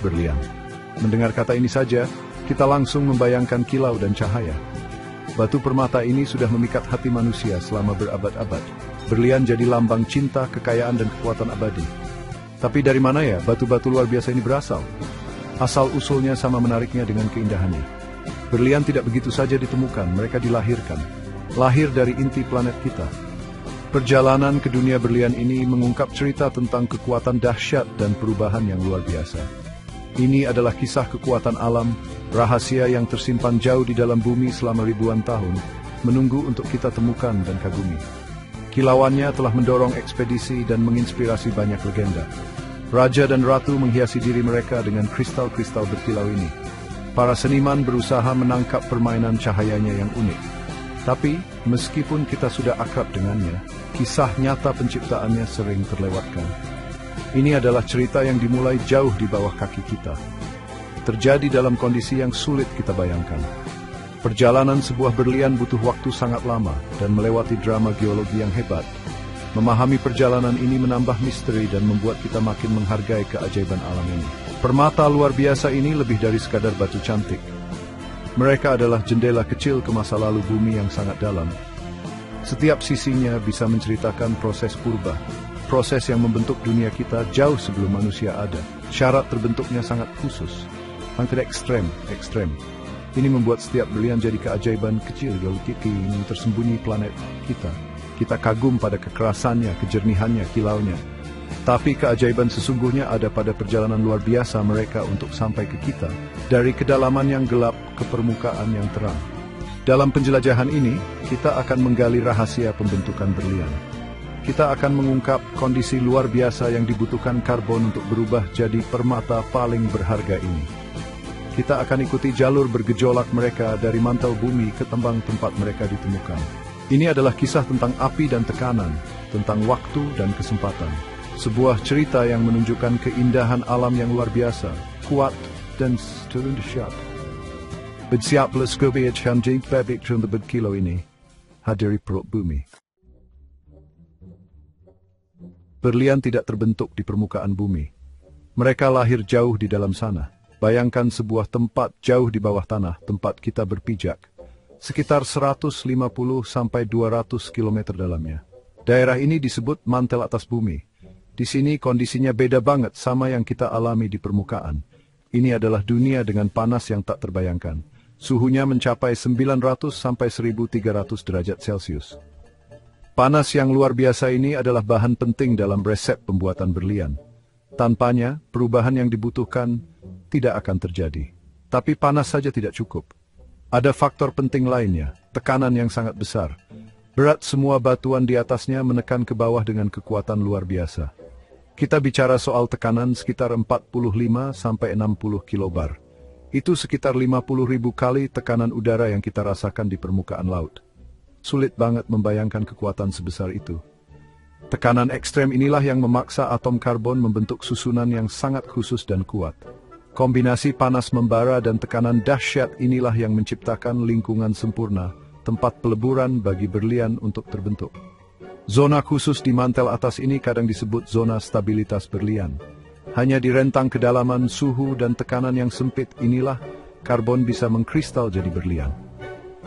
berlian. Mendengar kata ini saja, kita langsung membayangkan kilau dan cahaya. Batu permata ini sudah memikat hati manusia selama berabad-abad. Berlian jadi lambang cinta, kekayaan, dan kekuatan abadi. Tapi dari mana ya batu-batu luar biasa ini berasal? Asal-usulnya sama menariknya dengan keindahannya. Berlian tidak begitu saja ditemukan, mereka dilahirkan. Lahir dari inti planet kita. Perjalanan ke dunia berlian ini mengungkap cerita tentang kekuatan dahsyat dan perubahan yang luar biasa. Ini adalah kisah kekuatan alam, rahasia yang tersimpan jauh di dalam bumi selama ribuan tahun, menunggu untuk kita temukan dan kagumi. Kilauannya telah mendorong ekspedisi dan menginspirasi banyak legenda. Raja dan ratu menghiasi diri mereka dengan kristal-kristal berkilau ini. Para seniman berusaha menangkap permainan cahayanya yang unik. Tapi, meskipun kita sudah akrab dengannya, kisah nyata penciptaannya sering terlewatkan. Ini adalah cerita yang dimulai jauh di bawah kaki kita. Terjadi dalam kondisi yang sulit kita bayangkan. Perjalanan sebuah berlian butuh waktu sangat lama dan melewati drama geologi yang hebat. Memahami perjalanan ini menambah misteri dan membuat kita makin menghargai keajaiban alam ini. Permata luar biasa ini lebih dari sekadar batu cantik. Mereka adalah jendela kecil ke masa lalu bumi yang sangat dalam. Setiap sisinya bisa menceritakan proses purba. Proses yang membentuk dunia kita jauh sebelum manusia ada. Syarat terbentuknya sangat khusus. Hampir ekstrem. Ini membuat setiap berlian jadi keajaiban kecil yang tersembunyi planet kita. Kita kagum pada kekerasannya, kejernihannya, kilaunya. Tapi keajaiban sesungguhnya ada pada perjalanan luar biasa mereka untuk sampai ke kita. Dari kedalaman yang gelap ke permukaan yang terang. Dalam penjelajahan ini, kita akan menggali rahasia pembentukan berlian. Kita akan mengungkap kondisi luar biasa yang dibutuhkan karbon untuk berubah jadi permata paling berharga ini. Kita akan ikuti jalur bergejolak mereka dari mantel bumi ke tembang tempat mereka ditemukan. Ini adalah kisah tentang api dan tekanan, tentang waktu dan kesempatan. Sebuah cerita yang menunjukkan keindahan alam yang luar biasa, kuat dan dahsyat. Bersiaplah sekalian cantik babik dalam berkilau ini, hadiri perut bumi. Berlian tidak terbentuk di permukaan bumi. Mereka lahir jauh di dalam sana. Bayangkan sebuah tempat jauh di bawah tanah, tempat kita berpijak. Sekitar 150 sampai 200 km dalamnya. Daerah ini disebut mantel atas bumi. Di sini kondisinya beda banget sama yang kita alami di permukaan. Ini adalah dunia dengan panas yang tak terbayangkan. Suhunya mencapai 900 sampai 1300 derajat Celcius. Panas yang luar biasa ini adalah bahan penting dalam resep pembuatan berlian. Tanpanya, perubahan yang dibutuhkan tidak akan terjadi. Tapi panas saja tidak cukup. Ada faktor penting lainnya, tekanan yang sangat besar. Berat semua batuan di atasnya menekan ke bawah dengan kekuatan luar biasa. Kita bicara soal tekanan sekitar 45 sampai 60 kilobar. Itu sekitar 50.000 kali tekanan udara yang kita rasakan di permukaan laut. Sulit banget membayangkan kekuatan sebesar itu. Tekanan ekstrem inilah yang memaksa atom karbon membentuk susunan yang sangat khusus dan kuat. Kombinasi panas membara dan tekanan dahsyat inilah yang menciptakan lingkungan sempurna, tempat peleburan bagi berlian untuk terbentuk. Zona khusus di mantel atas ini kadang disebut zona stabilitas berlian. Hanya di rentang kedalaman, suhu, dan tekanan yang sempit inilah, karbon bisa mengkristal jadi berlian.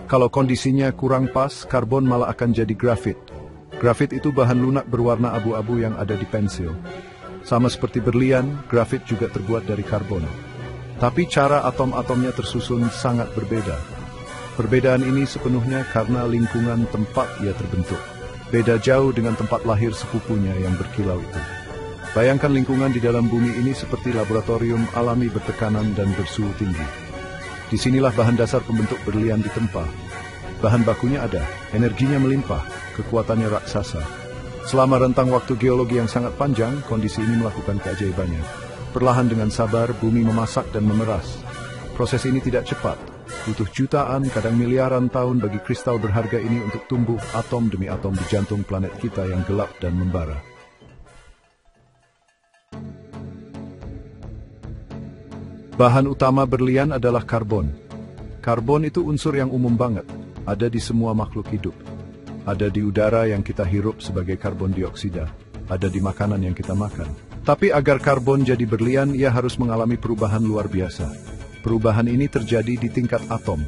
Kalau kondisinya kurang pas, karbon malah akan jadi grafit. Grafit itu bahan lunak berwarna abu-abu yang ada di pensil. Sama seperti berlian, grafit juga terbuat dari karbon. Tapi cara atom-atomnya tersusun sangat berbeda. Perbedaan ini sepenuhnya karena lingkungan tempat ia terbentuk. Beda jauh dengan tempat lahir sepupunya yang berkilau itu. Bayangkan lingkungan di dalam bumi ini seperti laboratorium alami bertekanan dan bersuhu tinggi. Disinilah bahan dasar pembentuk berlian ditempa. Bahan bakunya ada, energinya melimpah, kekuatannya raksasa. Selama rentang waktu geologi yang sangat panjang, kondisi ini melakukan keajaibannya. Perlahan dengan sabar, bumi memasak dan memeras. Proses ini tidak cepat. Butuh jutaan, kadang miliaran tahun bagi kristal berharga ini untuk tumbuh atom demi atom di jantung planet kita yang gelap dan membara. Bahan utama berlian adalah karbon. Karbon itu unsur yang umum banget, ada di semua makhluk hidup. Ada di udara yang kita hirup sebagai karbon dioksida, ada di makanan yang kita makan. Tapi agar karbon jadi berlian, ia harus mengalami perubahan luar biasa. Perubahan ini terjadi di tingkat atom.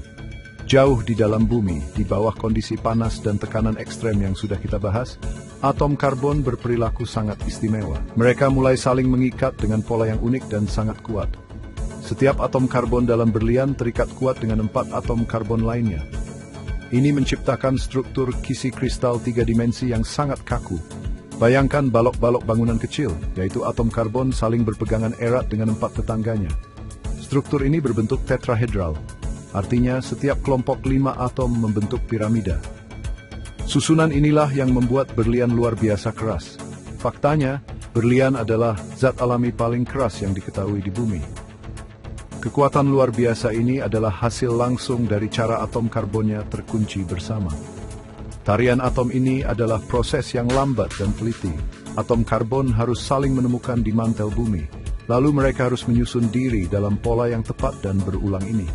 Jauh di dalam bumi, di bawah kondisi panas dan tekanan ekstrem yang sudah kita bahas, atom karbon berperilaku sangat istimewa. Mereka mulai saling mengikat dengan pola yang unik dan sangat kuat. Setiap atom karbon dalam berlian terikat kuat dengan 4 atom karbon lainnya. Ini menciptakan struktur kisi kristal 3 dimensi yang sangat kaku. Bayangkan balok-balok bangunan kecil, yaitu atom karbon saling berpegangan erat dengan 4 tetangganya. Struktur ini berbentuk tetrahedral, artinya setiap kelompok 5 atom membentuk piramida. Susunan inilah yang membuat berlian luar biasa keras. Faktanya, berlian adalah zat alami paling keras yang diketahui di bumi. Kekuatan luar biasa ini adalah hasil langsung dari cara atom karbonnya terkunci bersama. Tarian atom ini adalah proses yang lambat dan teliti. Atom karbon harus saling menemukan di mantel bumi. Lalu mereka harus menyusun diri dalam pola yang tepat dan berulang ini.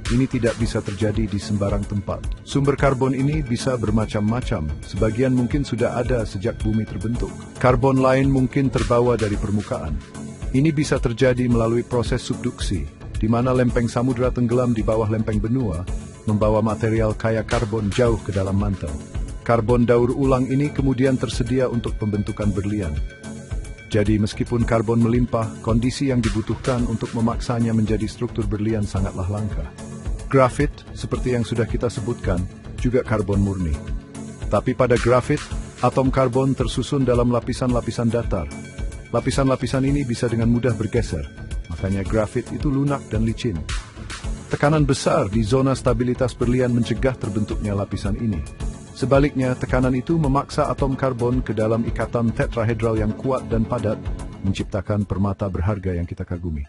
Ini tidak bisa terjadi di sembarang tempat. Sumber karbon ini bisa bermacam-macam. Sebagian mungkin sudah ada sejak bumi terbentuk. Karbon lain mungkin terbawa dari permukaan. Ini bisa terjadi melalui proses subduksi, di mana lempeng samudra tenggelam di bawah lempeng benua, membawa material kaya karbon jauh ke dalam mantel. Karbon daur ulang ini kemudian tersedia untuk pembentukan berlian. Jadi meskipun karbon melimpah, kondisi yang dibutuhkan untuk memaksanya menjadi struktur berlian sangatlah langka. Grafit, seperti yang sudah kita sebutkan, juga karbon murni. Tapi pada grafit, atom karbon tersusun dalam lapisan-lapisan datar. Lapisan-lapisan ini bisa dengan mudah bergeser, makanya grafit itu lunak dan licin. Tekanan besar di zona stabilitas berlian mencegah terbentuknya lapisan ini. Sebaliknya, tekanan itu memaksa atom karbon ke dalam ikatan tetrahedral yang kuat dan padat, menciptakan permata berharga yang kita kagumi.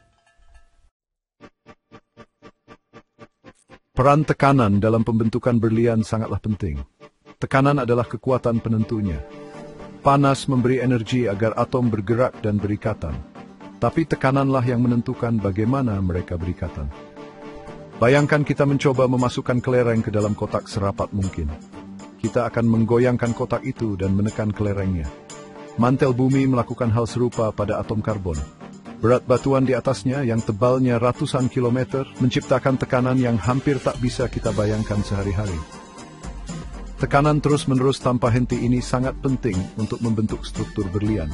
Peran tekanan dalam pembentukan berlian sangatlah penting. Tekanan adalah kekuatan penentunya. Panas memberi energi agar atom bergerak dan berikatan. Tapi tekananlah yang menentukan bagaimana mereka berikatan. Bayangkan kita mencoba memasukkan kelereng ke dalam kotak serapat mungkin. Kita akan menggoyangkan kotak itu dan menekan kelerengnya. Mantel bumi melakukan hal serupa pada atom karbon. Berat batuan di atasnya yang tebalnya ratusan kilometer menciptakan tekanan yang hampir tak bisa kita bayangkan sehari-hari. Tekanan terus-menerus tanpa henti ini sangat penting untuk membentuk struktur berlian.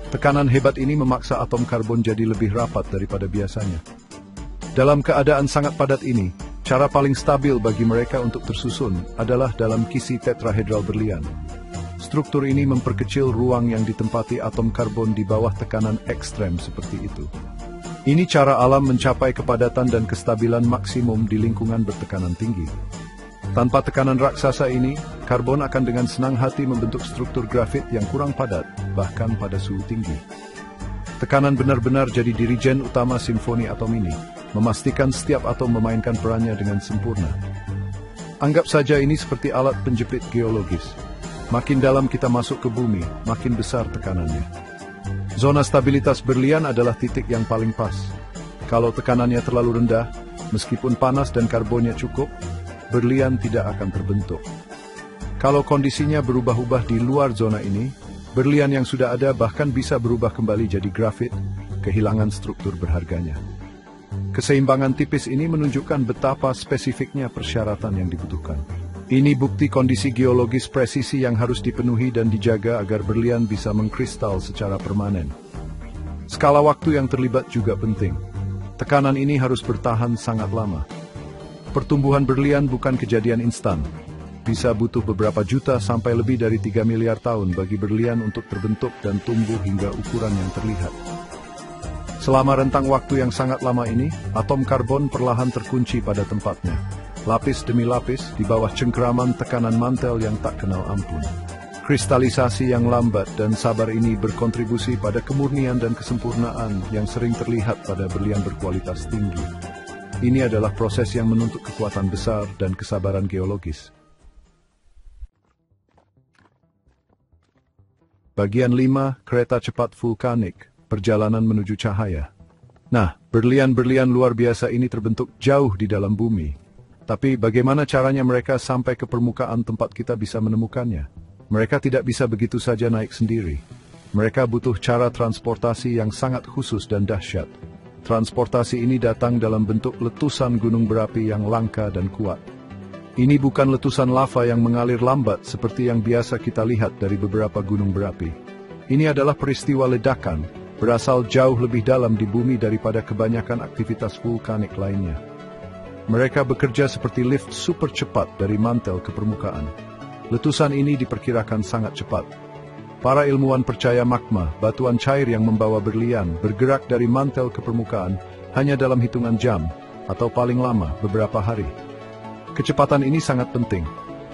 Tekanan hebat ini memaksa atom karbon jadi lebih rapat daripada biasanya. Dalam keadaan sangat padat ini, cara paling stabil bagi mereka untuk tersusun adalah dalam kisi tetrahedral berlian. Struktur ini memperkecil ruang yang ditempati atom karbon di bawah tekanan ekstrem seperti itu. Ini cara alam mencapai kepadatan dan kestabilan maksimum di lingkungan bertekanan tinggi. Tanpa tekanan raksasa ini, karbon akan dengan senang hati membentuk struktur grafit yang kurang padat, bahkan pada suhu tinggi. Tekanan benar-benar jadi dirijen utama simfoni atom ini, memastikan setiap atom memainkan perannya dengan sempurna. Anggap saja ini seperti alat penjepit geologis. Makin dalam kita masuk ke bumi, makin besar tekanannya. Zona stabilitas berlian adalah titik yang paling pas. Kalau tekanannya terlalu rendah, meskipun panas dan karbonnya cukup, berlian tidak akan terbentuk. Kalau kondisinya berubah-ubah di luar zona ini, berlian yang sudah ada bahkan bisa berubah kembali jadi grafit, kehilangan struktur berharganya. Keseimbangan tipis ini menunjukkan betapa spesifiknya persyaratan yang dibutuhkan. Ini bukti kondisi geologis presisi yang harus dipenuhi dan dijaga agar berlian bisa mengkristal secara permanen. Skala waktu yang terlibat juga penting. Tekanan ini harus bertahan sangat lama. Pertumbuhan berlian bukan kejadian instan. Bisa butuh beberapa juta sampai lebih dari 3 miliar tahun bagi berlian untuk terbentuk dan tumbuh hingga ukuran yang terlihat. Selama rentang waktu yang sangat lama ini, atom karbon perlahan terkunci pada tempatnya. Lapis demi lapis di bawah cengkeraman tekanan mantel yang tak kenal ampun. Kristalisasi yang lambat dan sabar ini berkontribusi pada kemurnian dan kesempurnaan yang sering terlihat pada berlian berkualitas tinggi. Ini adalah proses yang menuntut kekuatan besar dan kesabaran geologis. Bagian 5, kereta cepat vulkanik, perjalanan menuju cahaya. Nah, berlian-berlian luar biasa ini terbentuk jauh di dalam bumi. Tapi bagaimana caranya mereka sampai ke permukaan tempat kita bisa menemukannya? Mereka tidak bisa begitu saja naik sendiri. Mereka butuh cara transportasi yang sangat khusus dan dahsyat. Transportasi ini datang dalam bentuk letusan gunung berapi yang langka dan kuat. Ini bukan letusan lava yang mengalir lambat seperti yang biasa kita lihat dari beberapa gunung berapi. Ini adalah peristiwa ledakan, berasal jauh lebih dalam di bumi daripada kebanyakan aktivitas vulkanik lainnya. Mereka bekerja seperti lift super cepat dari mantel ke permukaan. Letusan ini diperkirakan sangat cepat. Para ilmuwan percaya magma, batuan cair yang membawa berlian, bergerak dari mantel ke permukaan hanya dalam hitungan jam, atau paling lama beberapa hari. Kecepatan ini sangat penting.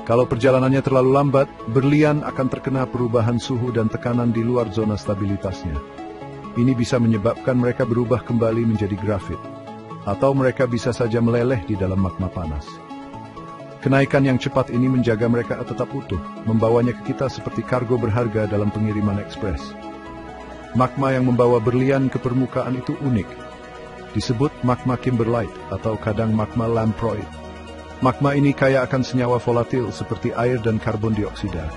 Kalau perjalanannya terlalu lambat, berlian akan terkena perubahan suhu dan tekanan di luar zona stabilitasnya. Ini bisa menyebabkan mereka berubah kembali menjadi grafit, atau mereka bisa saja meleleh di dalam magma panas. Kenaikan yang cepat ini menjaga mereka tetap utuh, membawanya ke kita seperti kargo berharga dalam pengiriman ekspres. Magma yang membawa berlian ke permukaan itu unik. Disebut magma kimberlite atau kadang magma lamproid. Magma ini kaya akan senyawa volatil seperti air dan karbon dioksida.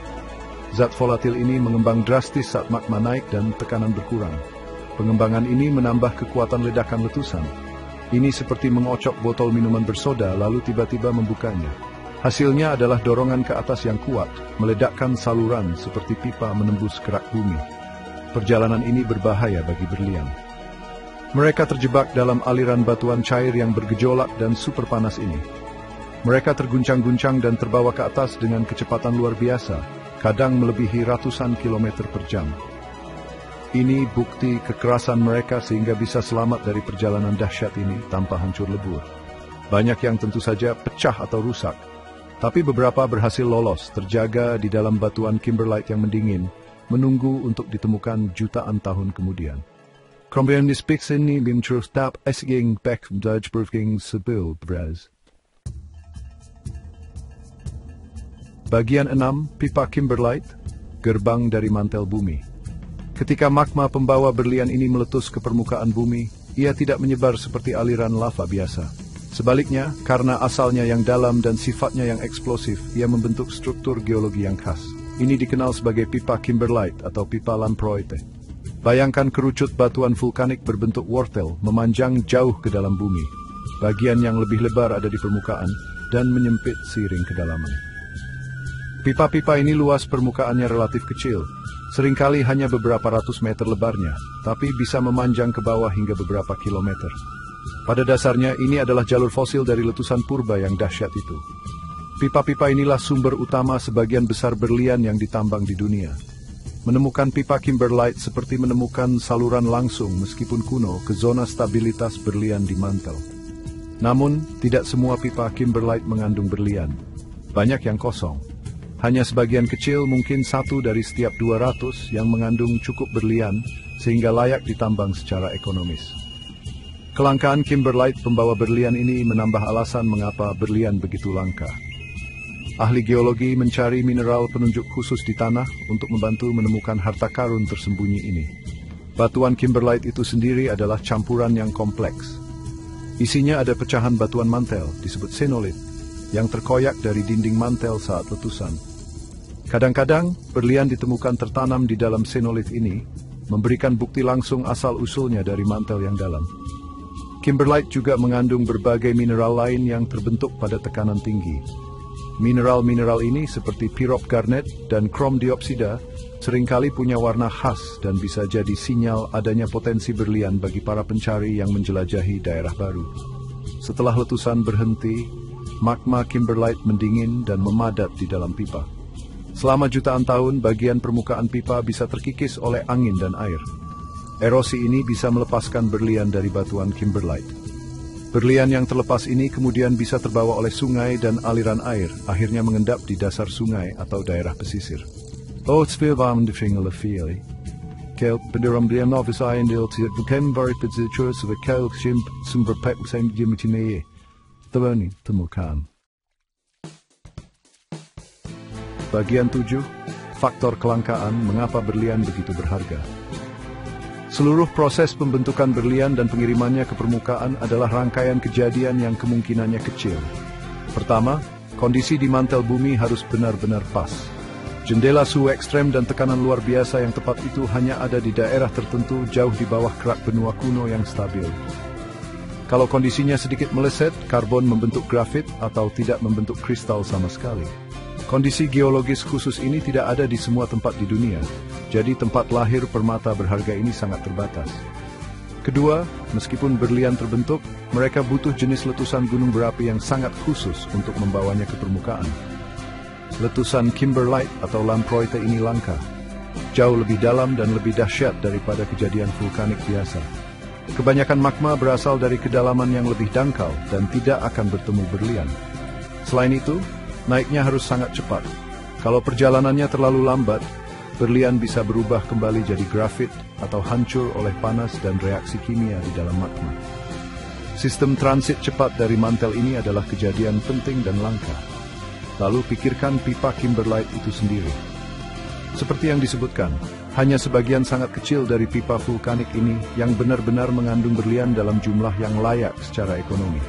Zat volatil ini mengembang drastis saat magma naik dan tekanan berkurang. Pengembangan ini menambah kekuatan ledakan letusan. Ini seperti mengocok botol minuman bersoda lalu tiba-tiba membukanya. Hasilnya adalah dorongan ke atas yang kuat, meledakkan saluran seperti pipa menembus kerak bumi. Perjalanan ini berbahaya bagi berlian. Mereka terjebak dalam aliran batuan cair yang bergejolak dan super panas ini. Mereka terguncang-guncang dan terbawa ke atas dengan kecepatan luar biasa, kadang melebihi ratusan kilometer per jam. Ini bukti kekerasan mereka sehingga bisa selamat dari perjalanan dahsyat ini tanpa hancur lebur. Banyak yang tentu saja pecah atau rusak, tapi beberapa berhasil lolos, terjaga di dalam batuan kimberlite yang mendingin, menunggu untuk ditemukan jutaan tahun kemudian. Kemudian speaks ini bimtrustap esging back Dutch Burking Sebil Braz. Bagian 6, pipa kimberlite, gerbang dari mantel bumi. Ketika magma pembawa berlian ini meletus ke permukaan bumi, ia tidak menyebar seperti aliran lava biasa. Sebaliknya, karena asalnya yang dalam dan sifatnya yang eksplosif, ia membentuk struktur geologi yang khas. Ini dikenal sebagai pipa kimberlite atau pipa lamproite. Bayangkan kerucut batuan vulkanik berbentuk wortel memanjang jauh ke dalam bumi. Bagian yang lebih lebar ada di permukaan dan menyempit seiring kedalaman. Pipa-pipa ini luas permukaannya relatif kecil, seringkali hanya beberapa ratus meter lebarnya, tapi bisa memanjang ke bawah hingga beberapa kilometer. Pada dasarnya ini adalah jalur fosil dari letusan purba yang dahsyat itu. Pipa-pipa inilah sumber utama sebagian besar berlian yang ditambang di dunia. Menemukan pipa kimberlite seperti menemukan saluran langsung meskipun kuno ke zona stabilitas berlian di mantel. Namun, tidak semua pipa kimberlite mengandung berlian. Banyak yang kosong. Hanya sebagian kecil, mungkin 1 dari setiap 200 yang mengandung cukup berlian sehingga layak ditambang secara ekonomis. Kelangkaan kimberlite pembawa berlian ini menambah alasan mengapa berlian begitu langka. Ahli geologi mencari mineral penunjuk khusus di tanah untuk membantu menemukan harta karun tersembunyi ini. Batuan kimberlite itu sendiri adalah campuran yang kompleks. Isinya ada pecahan batuan mantel, disebut xenolith, yang terkoyak dari dinding mantel saat letusan. Kadang-kadang, berlian ditemukan tertanam di dalam xenolith ini, memberikan bukti langsung asal-usulnya dari mantel yang dalam. Kimberlite juga mengandung berbagai mineral lain yang terbentuk pada tekanan tinggi. Mineral-mineral ini seperti pirop garnet dan krom dioksida seringkali punya warna khas dan bisa jadi sinyal adanya potensi berlian bagi para pencari yang menjelajahi daerah baru. Setelah letusan berhenti, magma kimberlite mendingin dan memadat di dalam pipa. Selama jutaan tahun, bagian permukaan pipa bisa terkikis oleh angin dan air. Erosi ini bisa melepaskan berlian dari batuan kimberlite. Berlian yang terlepas ini kemudian bisa terbawa oleh sungai dan aliran air, akhirnya mengendap di dasar sungai atau daerah pesisir. Kelp penderam dia novis aindil tidak bukan barit pesisir sebagai kelp sumber pek sen jemutine. Tebani temukan. Bagian 7, faktor kelangkaan mengapa berlian begitu berharga. Seluruh proses pembentukan berlian dan pengirimannya ke permukaan adalah rangkaian kejadian yang kemungkinannya kecil. Pertama, kondisi di mantel bumi harus benar-benar pas. Jendela suhu ekstrem dan tekanan luar biasa yang tepat itu hanya ada di daerah tertentu jauh di bawah kerak benua kuno yang stabil. Kalau kondisinya sedikit meleset, karbon membentuk grafit atau tidak membentuk kristal sama sekali. Kondisi geologis khusus ini tidak ada di semua tempat di dunia, jadi tempat lahir permata berharga ini sangat terbatas. Kedua, meskipun berlian terbentuk, mereka butuh jenis letusan gunung berapi yang sangat khusus untuk membawanya ke permukaan. Letusan kimberlite atau lamproite ini langka, jauh lebih dalam dan lebih dahsyat daripada kejadian vulkanik biasa. Kebanyakan magma berasal dari kedalaman yang lebih dangkal dan tidak akan bertemu berlian. Selain itu, naiknya harus sangat cepat. Kalau perjalanannya terlalu lambat, berlian bisa berubah kembali jadi grafit atau hancur oleh panas dan reaksi kimia di dalam magma. Sistem transit cepat dari mantel ini adalah kejadian penting dan langka. Lalu pikirkan pipa kimberlite itu sendiri. Seperti yang disebutkan, hanya sebagian sangat kecil dari pipa vulkanik ini yang benar-benar mengandung berlian dalam jumlah yang layak secara ekonomi.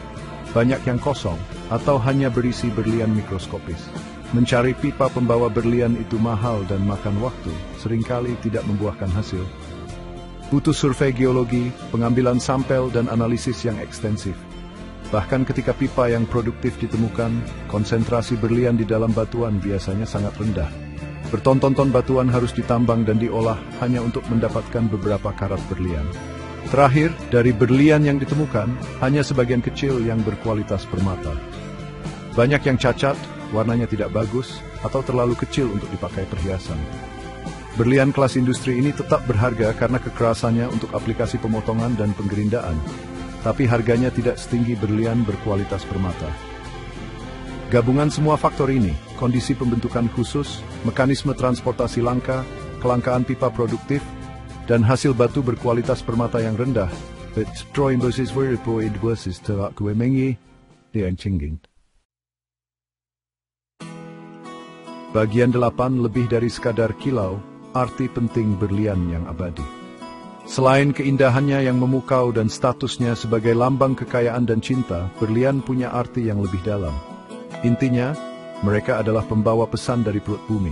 Banyak yang kosong atau hanya berisi berlian mikroskopis. Mencari pipa pembawa berlian itu mahal dan makan waktu, seringkali tidak membuahkan hasil. Butuh survei geologi, pengambilan sampel dan analisis yang ekstensif. Bahkan ketika pipa yang produktif ditemukan, konsentrasi berlian di dalam batuan biasanya sangat rendah. Bertonton-ton batuan harus ditambang dan diolah hanya untuk mendapatkan beberapa karat berlian. Terakhir, dari berlian yang ditemukan, hanya sebagian kecil yang berkualitas permata. Banyak yang cacat, warnanya tidak bagus, atau terlalu kecil untuk dipakai perhiasan. Berlian kelas industri ini tetap berharga karena kekerasannya untuk aplikasi pemotongan dan penggerindaan. Tapi harganya tidak setinggi berlian berkualitas permata. Gabungan semua faktor ini, kondisi pembentukan khusus, mekanisme transportasi langka, kelangkaan pipa produktif, dan hasil batu berkualitas permata yang rendah, Bagian 8 lebih dari sekadar kilau, arti penting berlian yang abadi. Selain keindahannya yang memukau dan statusnya sebagai lambang kekayaan dan cinta, berlian punya arti yang lebih dalam. Intinya, mereka adalah pembawa pesan dari perut bumi.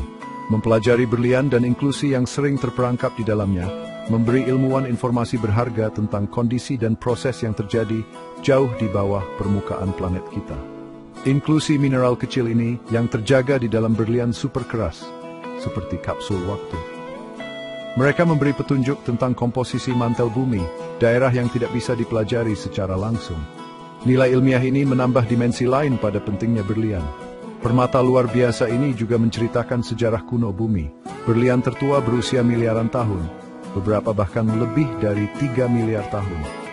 Mempelajari berlian dan inklusi yang sering terperangkap di dalamnya, memberi ilmuwan informasi berharga tentang kondisi dan proses yang terjadi jauh di bawah permukaan planet kita. Inklusi mineral kecil ini yang terjaga di dalam berlian super keras, seperti kapsul waktu. Mereka memberi petunjuk tentang komposisi mantel bumi, daerah yang tidak bisa dipelajari secara langsung. Nilai ilmiah ini menambah dimensi lain pada pentingnya berlian. Permata luar biasa ini juga menceritakan sejarah kuno bumi. Berlian tertua berusia miliaran tahun, beberapa bahkan lebih dari 3 miliar tahun.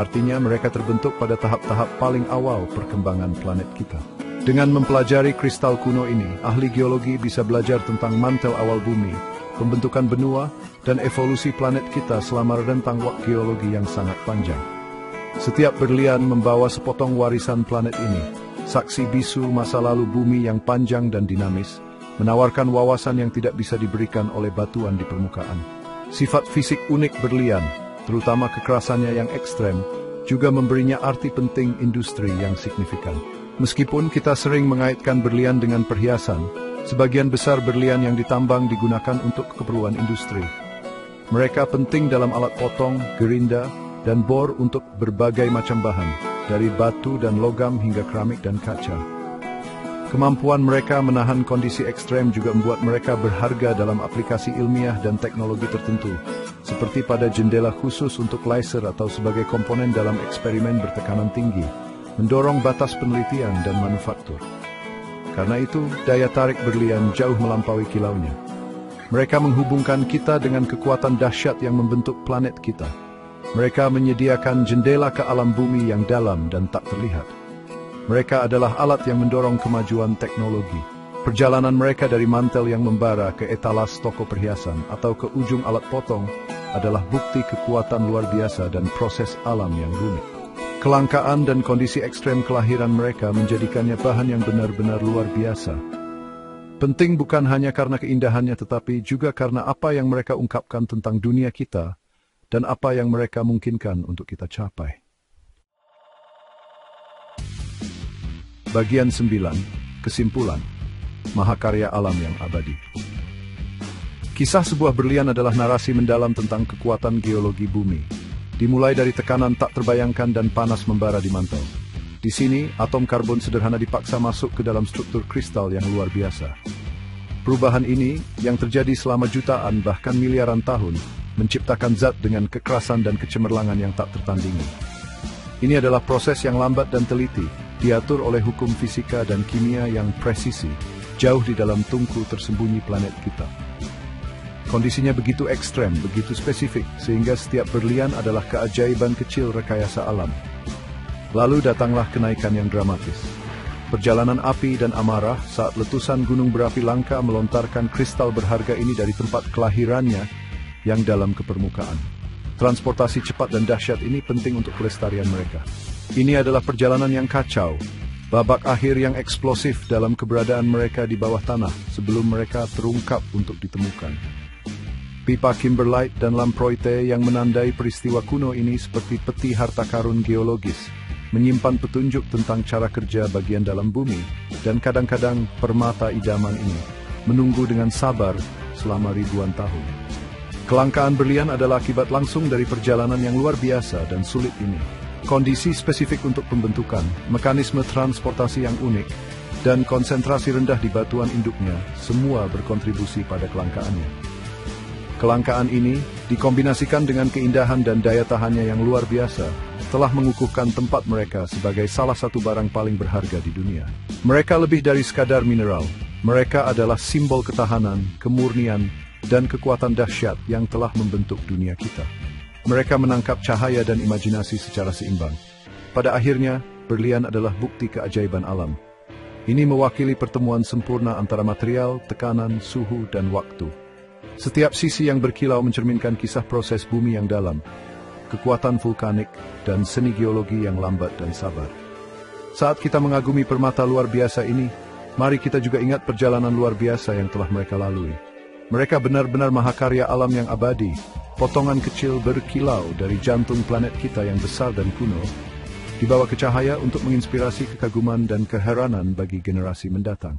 Artinya mereka terbentuk pada tahap-tahap paling awal perkembangan planet kita. Dengan mempelajari kristal kuno ini, ahli geologi bisa belajar tentang mantel awal bumi, pembentukan benua, dan evolusi planet kita selama rentang waktu geologi yang sangat panjang. Setiap berlian membawa sepotong warisan planet ini, saksi bisu masa lalu bumi yang panjang dan dinamis, menawarkan wawasan yang tidak bisa diberikan oleh batuan di permukaan. Sifat fisik unik berlian, terutama kekerasannya yang ekstrem, juga memberinya arti penting industri yang signifikan. Meskipun kita sering mengaitkan berlian dengan perhiasan, sebagian besar berlian yang ditambang digunakan untuk keperluan industri. Mereka penting dalam alat potong, gerinda, dan bor untuk berbagai macam bahan, dari batu dan logam hingga keramik dan kaca. Kemampuan mereka menahan kondisi ekstrem juga membuat mereka berharga dalam aplikasi ilmiah dan teknologi tertentu, seperti pada jendela khusus untuk laser atau sebagai komponen dalam eksperimen bertekanan tinggi, mendorong batas penelitian dan manufaktur. Karena itu, daya tarik berlian jauh melampaui kilaunya. Mereka menghubungkan kita dengan kekuatan dahsyat yang membentuk planet kita. Mereka menyediakan jendela ke alam bumi yang dalam dan tak terlihat. Mereka adalah alat yang mendorong kemajuan teknologi. Perjalanan mereka dari mantel yang membara ke etalas toko perhiasan atau ke ujung alat potong adalah bukti kekuatan luar biasa dan proses alam yang rumit. Kelangkaan dan kondisi ekstrem kelahiran mereka menjadikannya bahan yang benar-benar luar biasa. Penting bukan hanya karena keindahannya tetapi juga karena apa yang mereka ungkapkan tentang dunia kita dan apa yang mereka mungkinkan untuk kita capai. Bagian 9. Kesimpulan. mahakarya alam yang abadi. Kisah sebuah berlian adalah narasi mendalam tentang kekuatan geologi bumi, dimulai dari tekanan tak terbayangkan dan panas membara di mantel. Di sini, atom karbon sederhana dipaksa masuk ke dalam struktur kristal yang luar biasa. Perubahan ini, yang terjadi selama jutaan bahkan miliaran tahun, menciptakan zat dengan kekerasan dan kecemerlangan yang tak tertandingi. Ini adalah proses yang lambat dan teliti, diatur oleh hukum fisika dan kimia yang presisi, jauh di dalam tungku tersembunyi planet kita. Kondisinya begitu ekstrem, begitu spesifik, sehingga setiap berlian adalah keajaiban kecil rekayasa alam. Lalu datanglah kenaikan yang dramatis. Perjalanan api dan amarah saat letusan gunung berapi langka melontarkan kristal berharga ini dari tempat kelahirannya yang dalam ke permukaan. Transportasi cepat dan dahsyat ini penting untuk kelestarian mereka. Ini adalah perjalanan yang kacau, babak akhir yang eksplosif dalam keberadaan mereka di bawah tanah sebelum mereka terungkap untuk ditemukan. Pipa kimberlite dan lamproite yang menandai peristiwa kuno ini seperti peti harta karun geologis, menyimpan petunjuk tentang cara kerja bagian dalam bumi, dan kadang-kadang permata idaman ini menunggu dengan sabar selama ribuan tahun. Kelangkaan berlian adalah akibat langsung dari perjalanan yang luar biasa dan sulit ini. Kondisi spesifik untuk pembentukan, mekanisme transportasi yang unik, dan konsentrasi rendah di batuan induknya, semua berkontribusi pada kelangkaannya. Kelangkaan ini, dikombinasikan dengan keindahan dan daya tahannya yang luar biasa, telah mengukuhkan tempat mereka sebagai salah satu barang paling berharga di dunia. Mereka lebih dari sekadar mineral. Mereka adalah simbol ketahanan, kemurnian, dan kekuatan dahsyat yang telah membentuk dunia kita. Mereka menangkap cahaya dan imajinasi secara seimbang. Pada akhirnya, berlian adalah bukti keajaiban alam. Ini mewakili pertemuan sempurna antara material, tekanan, suhu, dan waktu. Setiap sisi yang berkilau mencerminkan kisah proses bumi yang dalam, kekuatan vulkanik, dan seni geologi yang lambat dan sabar. Saat kita mengagumi permata luar biasa ini, mari kita juga ingat perjalanan luar biasa yang telah mereka lalui. Mereka benar-benar mahakarya alam yang abadi, potongan kecil berkilau dari jantung planet kita yang besar dan kuno, dibawa ke cahaya untuk menginspirasi kekaguman dan keheranan bagi generasi mendatang.